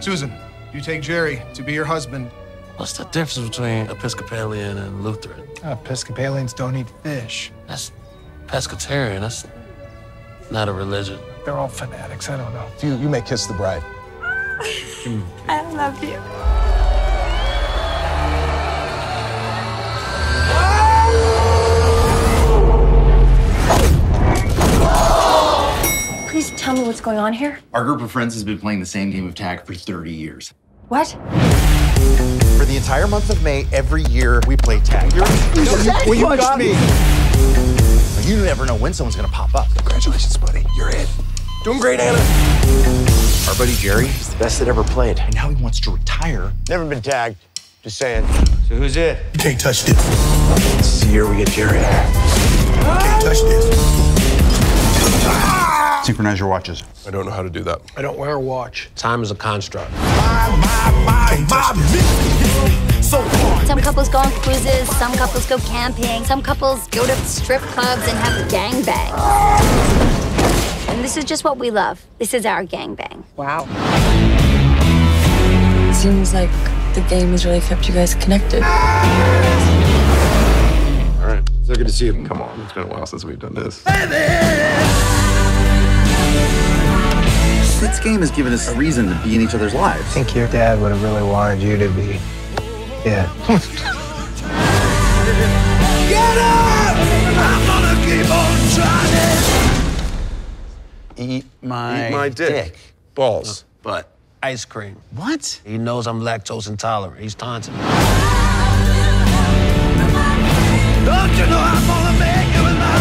Susan, you take Jerry to be your husband. What's the difference between Episcopalian and Lutheran? Episcopalians don't eat fish. That's pescatarian. That's not a religion. They're all fanatics. I don't know. You may kiss the bride. I love you. Please tell me what's going on here. Our group of friends has been playing the same game of tag for 30 years. What? For the entire month of May, every year, we play tag. You got me. You never know when someone's gonna pop up. Congratulations, buddy. You're in. Doing great, Anna. Our buddy Jerry is the best that ever played. And now he wants to retire. Never been tagged. Just saying. So who's it? You can't touch this. This is the year we get Jerry. You can't touch this. Synchronize your watches. I don't know how to do that. I don't wear a watch. Time is a construct. Some couples go on cruises, some couples go camping, some couples go to strip clubs and have gangbangs. And this is just what we love. This is our gangbang. Wow. Seems like the game has really kept you guys connected. All right. So good to see you. Come on. It's been a while since we've done this. This game has given us a reason to be in each other's lives. I think your dad would have really wanted you to be. Yeah. Get up! I'm gonna keep on trying. Eat my dick. Balls. But ice cream. What? He knows I'm lactose intolerant. He's taunting me. Don't you know I'm gonna make you with my